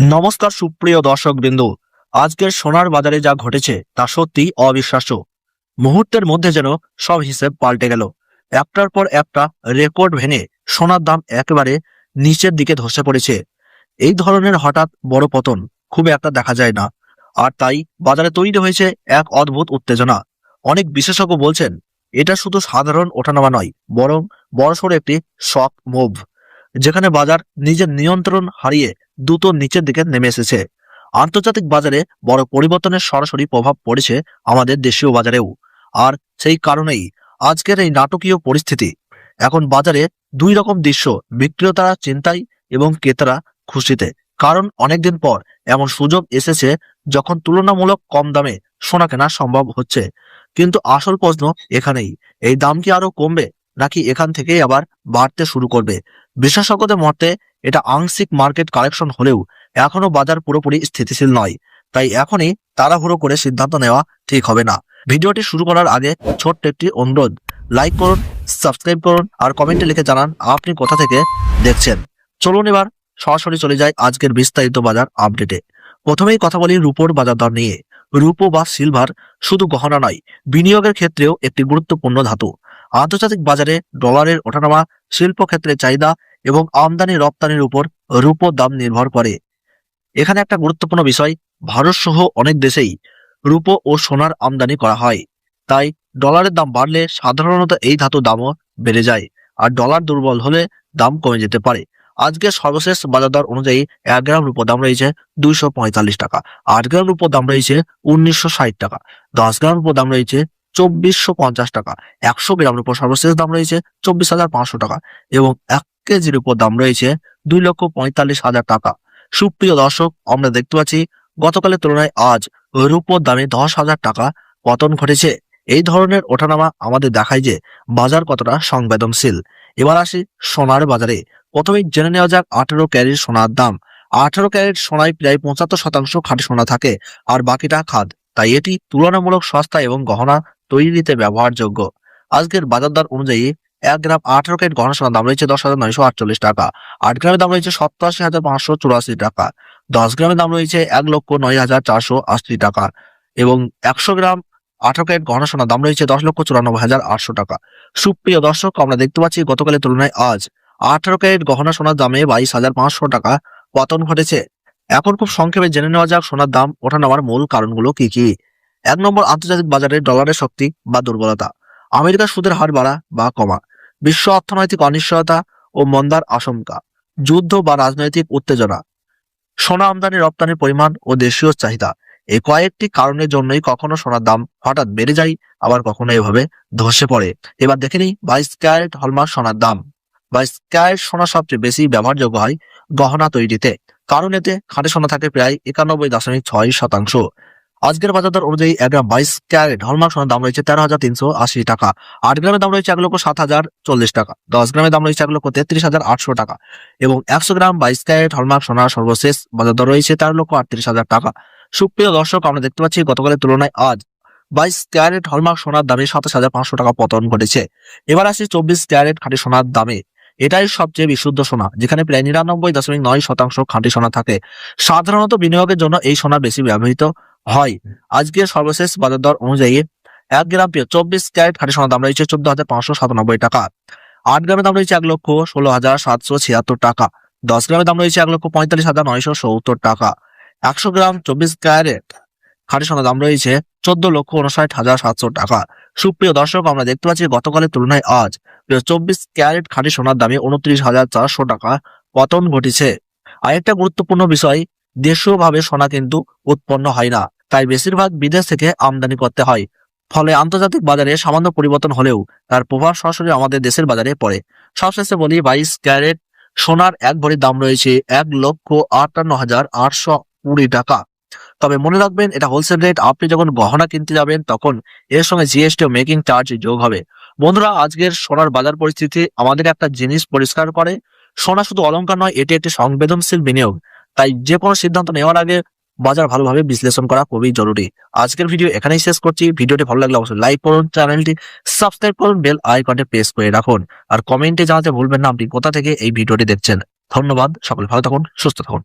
নমস্কার সুপ্রিয় দর্শকবৃন্দ। আজকের সোনার বাজারে যা ঘটেছে তা সত্যি অবিশ্বাস্য। মুহূর্তের মধ্যে যেন সব হিসেব পাল্টে গেল। একটার পর একটা রেকর্ড ভেঙে সোনার দাম একেবারে নিচের দিকে ধসে পড়েছে। এই ধরনের হঠাৎ বড় পতন খুব একটা দেখা যায় না, আর তাই বাজারে তৈরি হয়েছে এক অদ্ভুত উত্তেজনা। অনেক বিশেষজ্ঞ বলছেন এটা শুধু সাধারণ ওঠানামা নয়, বরং বড়সড় একটি শক মুভ, যেখানে বাজার নিজের নিয়ন্ত্রণ হারিয়ে দ্রুত নিচের দিকে নেমে এসেছে। আন্তর্জাতিক বাজারে বড় পরিবর্তনের সরাসরি প্রভাব পড়েছে আমাদের দেশীয় বাজারেও। আর সেই কারণেই আজকের এই নাটকীয় পরিস্থিতি। এখন বাজারে দুই রকম দৃশ্য, বিক্রেতারা চিন্তায় এবং ক্রেতারা খুশিতে। কারণ অনেকদিন পর এমন সুযোগ এসেছে যখন তুলনামূলক কম দামে সোনা কেনা সম্ভব হচ্ছে। কিন্তু আসল প্রশ্ন এখানেই, এই দাম কি আরো কমবে, নাকি এখান থেকেই আবার বাড়তে শুরু করবে? বিশেষজ্ঞদের মতে এটা আংশিক মার্কেট কারেকশন হলেও এখনো বাজার পুরোপুরি স্থিতিশীল নয়। তাই এখনই তাড়াহুড়ো করে সিদ্ধান্ত নেওয়া ঠিক হবে না। ভিডিওটি শুরু করার আগে ছোট্ট একটি অনুরোধ, লাইক করুন, সাবস্ক্রাইব করুন আর কমেন্টে লিখে জানান আপনি কোথা থেকে দেখছেন। চলুন এবার সরাসরি চলে যায় আজকের বিস্তারিত বাজার আপডেটে। প্রথমেই কথা বলি রূপোর বাজার দর নিয়ে। রূপো বা সিলভার শুধু গহনা নয়, বিনিয়োগের ক্ষেত্রেও একটি গুরুত্বপূর্ণ ধাতু। আন্তর্জাতিক বাজারে ডলারের ওঠানামা, শিল্প ক্ষেত্রে চাহিদা এবং আমদানি রপ্তানির উপর রূপোর দাম নির্ভর করে। এখানে একটা গুরুত্বপূর্ণ বিষয়, ভারত সহ অনেক দেশেই রূপো ও সোনার আমদানি করা হয়। তাই ডলারের দাম বাড়লে সাধারণত এই ধাতুর দামও বেড়ে যায়, আর ডলার দুর্বল হলে দাম কমে যেতে পারে। আজকে সর্বশেষ বাজার দর অনুযায়ী 1 গ্রাম রূপোর দাম রয়েছে 245 টাকা, 8 গ্রাম রূপোর দাম রয়েছে 1960 টাকা, 10 গ্রাম রূপোর দাম রয়েছে 2450 টাকা, 100 গ্রাম রূপোর সর্বশেষ দাম রয়েছে 24,500 টাকা এবং 1 কেজির উপর দাম রয়েছে 2,45,000 টাকা। সুপ্রিয় দর্শক, আমরা দেখতে পাচ্ছি গতকালের তুলনায় আজ রূপোর দামে 10,000 টাকা পতন ঘটেছে। এই ধরনের ওঠানামা আমাদের দেখায় যে বাজার কতটা সংবেদনশীল। এবার আসি সোনার বাজারে। প্রথমেই জেনে নেওয়া যাক 18 ক্যারেট সোনার দাম। 18 ক্যারেট সোনায় প্রায় 75% খাঁটি সোনা থাকে, আর বাকিটা খাদ। তাই এটি তুলনামূলক সস্তা এবং গহনা তৈরিতে ব্যবহারযোগ্য। আজকের বাজার দর অনুযায়ী 1 গ্রাম 18 ক্যারেট গহনা সোনার দাম রয়েছে 10,948 টাকা, 8 গ্রামের দাম রয়েছে 87,584 টাকা, 10 গ্রামের দাম রয়েছে 1,09,480 টাকা এবং 100 গ্রাম 18 ক্যারেট গহনা সোনার দাম রয়েছে 10,94,800 টাকা। সুপ্রিয় দর্শক, আমরা দেখতে পাচ্ছি গতকালের তুলনায় আজ 18 ক্যারেট গহনা সোনার দামে 22,500 টাকা পতন ঘটেছে। এখন খুব সংক্ষেপে জেনে নেওয়া যাক সোনার দাম ওঠানামার মূল কারণগুলো কি কি। 1 নম্বর, আন্তর্জাতিক বাজারে ডলারের শক্তি বা দুর্বলতা। আমেরিকার সুদের হার বাড়া বা কমা, বিশ্ব অর্থনৈতিক অনিশ্চয়তা ও মন্দার আশঙ্কা, যুদ্ধ বা রাজনৈতিক উত্তেজনা, সোনা আমদানি রপ্তানির পরিমাণ ও দেশীয় চাহিদা। এই কয়েকটি কারণের জন্যই কখনো সোনার দাম হঠাৎ বেড়ে যায়, আবার কখনো এভাবে ধসে পড়ে। এবার দেখে নিই 22 ক্যারেট হলমার্ক সোনার দাম। 22 ক্যারেট সোনা সবচেয়ে বেশি ব্যবহারযোগ্য হয় গহনা তৈরিতে, কারণ এতে খাঁটি সোনা থাকে প্রায় 91.6%। আজকের বাজার দর অনুযায়ী 1 গ্রাম 22 ক্যারেট হলমার্ক সোনার দাম রয়েছে 13,380 টাকা, 8 গ্রামের দাম রয়েছে 1,07,040 টাকা, 10 গ্রামের দাম রয়েছে 1,33,800 টাকা এবং 100 গ্রাম 22 ক্যারেট হলমার্ক সোনার সর্বশেষ বাজার দর রয়েছে 13,38,000 টাকা। সুপ্রিয় দর্শক, আমরা দেখতে পাচ্ছি গতকালের তুলনায় আজ 22 ক্যারেট হলমার্ক সোনার দামে 27,500 টাকা পতন ঘটেছে। এবার আসি 24 ক্যারেট খাঁটি সোনার দামে। এটাই সবচেয়ে বিশুদ্ধ সোনা, যেখানে প্রায় 99.9% খাঁটি সোনা থাকে। সাধারণত বিনিয়োগের জন্য এই সোনা বেশি ব্যবহৃত হয়। আজকের সর্বশেষ বাজার দর অনুযায়ী 1 গ্রাম 24 ক্যারেট খাঁটি সোনার দাম রয়েছে 14,597 টাকা, 8 গ্রামের দাম রয়েছে 1,16,776 টাকা, 10 গ্রামের দাম রয়েছে 1,45,970 টাকা, 100 গ্রাম 24 ক্যারেট খাঁটি সোনার দাম রয়েছে 14,59,700 টাকা। সুপ্রিয় দর্শক, আমরা দেখতে পাচ্ছি গতকালের তুলনায় আজ 24 ক্যারেট খাঁটি সোনার দামে 29,400 টাকা পতন ঘটেছে। আরেকটা গুরুত্বপূর্ণ বিষয়, দেশীয়ভাবে সোনা কিন্তু উৎপন্ন হয় না, তাই বেশিরভাগ বিদেশ থেকে আমদানি করতে হয়। ফলে আন্তর্জাতিক বাজারে সামান্য পরিবর্তন হলেও তার প্রভাব সরাসরি আমাদের দেশের বাজারে পড়ে। সবশেষে বলি 22 ক্যারেট সোনার 1 ভরির দাম রয়েছে 1,58,820 টাকা। তবে মনে রাখবেন, এটা হোলসেল রেট। আপনি যখন গহনা কিনতে যাবেন তখন এর সঙ্গে জিএসটি ও মেকিং চার্জ যোগ হবে। বন্ধুরা, আজকের সোনার বাজার পরিস্থিতি আমাদের একটা জিনিস পরিষ্কার করে, সোনা শুধু অলংকার নয়, এটি একটি সংবেদনশীল বিনিয়োগ। তাই যে কোনো সিদ্ধান্ত নেওয়ার আগে বাজার ভালোভাবে বিশ্লেষণ করা খুবই জরুরি। আজকের ভিডিও এখানেই শেষ করছি। ভিডিওটি ভালো লাগলে অবশ্যই লাইক করুন, চ্যানেলটি সাবস্ক্রাইব করুন, বেল আইকনটি প্রেস করে রাখুন আর কমেন্টে জানাতে ভুলবেন না আপনি কোথা থেকে এই ভিডিওটি দেখছেন। ধন্যবাদ, সকলে ভালো থাকুন, সুস্থ থাকুন।